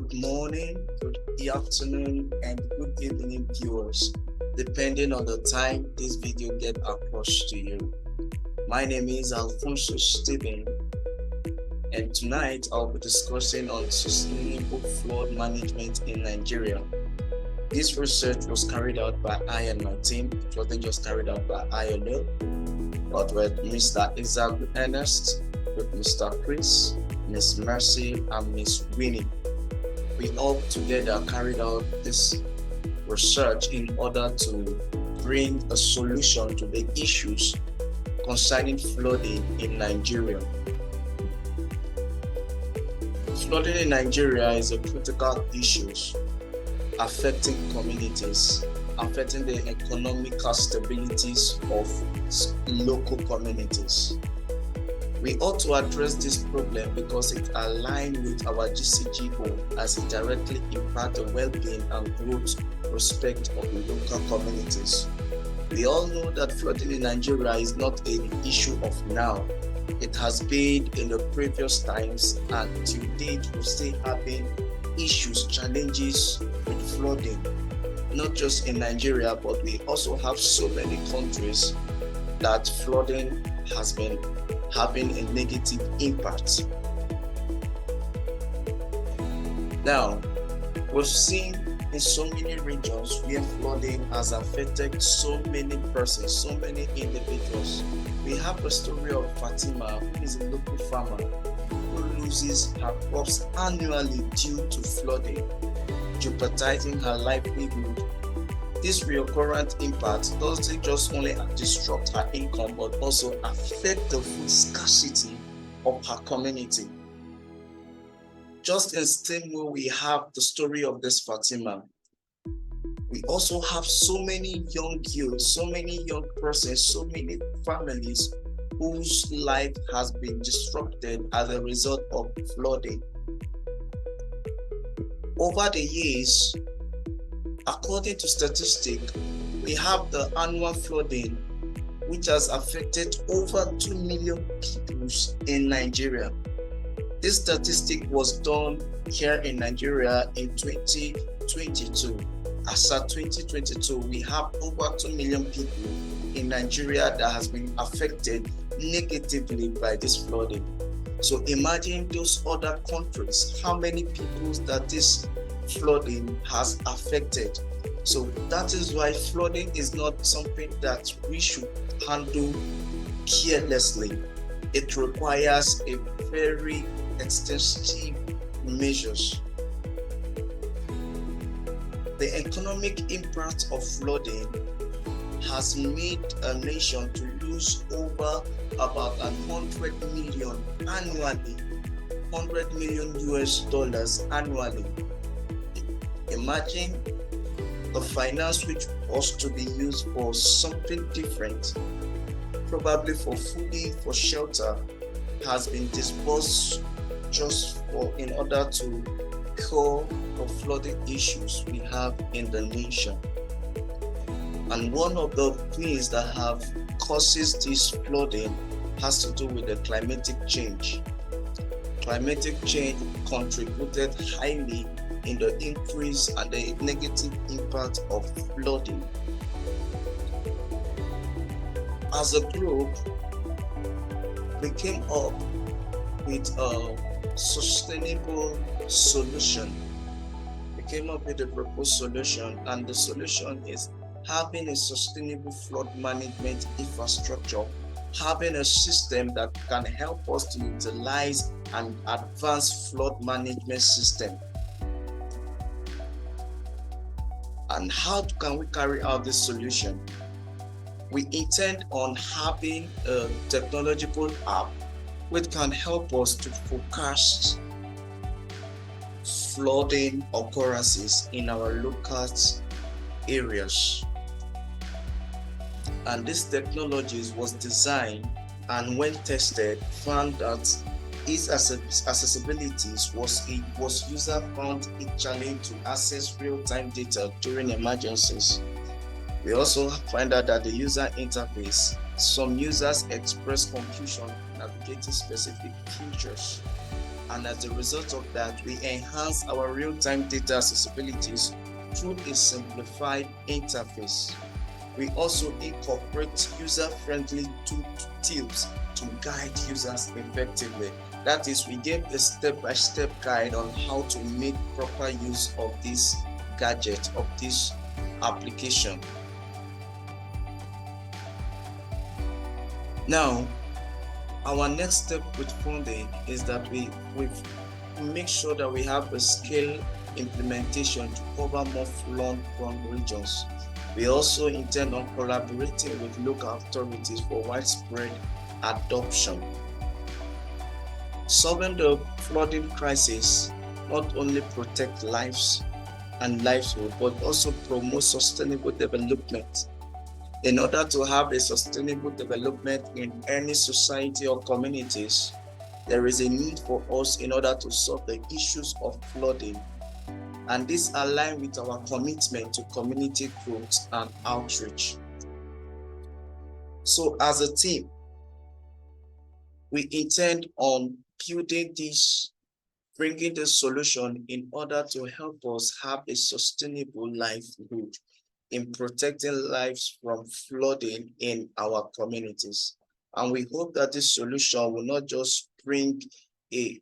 Good morning, good afternoon, and good evening, viewers, depending on the time this video gets across to you. My name is Alfonso Stephen, and tonight I'll be discussing on sustainable flood management in Nigeria. This research was carried out by I and my team. It wasn't just carried out by I alone, but with Mr. Isaac Ernest, with Mr. Chris, Miss Mercy, and Miss Winnie. We all together carried out this research in order to bring a solution to the issues concerning flooding in Nigeria. Flooding in Nigeria is a critical issue affecting communities, affecting the economical stabilities of local communities. We ought to address this problem because it aligns with our GCG goal as it directly impacts the well-being and growth prospect of the local communities. We all know that flooding in Nigeria is not an issue of now. It has been in the previous times, and to date we're still having issues, challenges with flooding, not just in Nigeria, but we also have so many countries that flooding has been having a negative impact. Now, we've seen in so many regions where flooding has affected so many persons, so many individuals. We have the story of Fatima, who is a local farmer who loses her crops annually due to flooding, jeopardizing her livelihood. This recurrent impact doesn't just only disrupt her income, but also affect the food scarcity of her community. Just in the same way we have the story of this Fatima, we also have so many young youths, so many young persons, so many families whose life has been disrupted as a result of flooding. Over the years, according to statistics, we have the annual flooding, which has affected over 2 million people in Nigeria. This statistic was done here in Nigeria in 2022. As of 2022, we have over 2 million people in Nigeria that has been affected negatively by this flooding. So imagine those other countries, how many people that this flooding has affected. So that is why flooding is not something that we should handle carelessly. It requires a very extensive measures. The economic impact of flooding has made a nation to lose over about 100 million annually, $100 million annually. Imagine the finance which was to be used for something different, probably for fooding, for shelter, has been dispersed just in order to cure the flooding issues we have in the nation. And one of the things that have causes this flooding has to do with the climatic change. Climatic change contributed highly in the increase and the negative impact of flooding. As a group, we came up with a sustainable solution. We came up with a proposed solution, and the solution is having a sustainable flood management infrastructure, having a system that can help us to utilize an advanced flood management system. And how can we carry out this solution? We intend on having a technological app which can help us to forecast flooding occurrences in our local areas. And this technology was designed and when tested found that its accessibility was user found it challenging to access real-time data during emergencies. We also find out that the user interface, some users express confusion navigating specific features. And as a result of that, we enhance our real-time data accessibilities through a simplified interface. We also incorporate user-friendly tools to guide users effectively. That is, we give a step-by-step guide on how to make proper use of this gadget, of this application. Now, our next step with funding is that we make sure that we have a scale implementation to cover more flood-prone regions. We also intend on collaborating with local authorities for widespread adoption. Solving the flooding crisis not only protect lives and livelihood, but also promote sustainable development. In order to have a sustainable development in any society or communities, there is a need for us in order to solve the issues of flooding. And this aligns with our commitment to community growth and outreach. So as a team, we intend on bringing this solution in order to help us have a sustainable livelihood in protecting lives from flooding in our communities. And we hope that this solution will not just bring a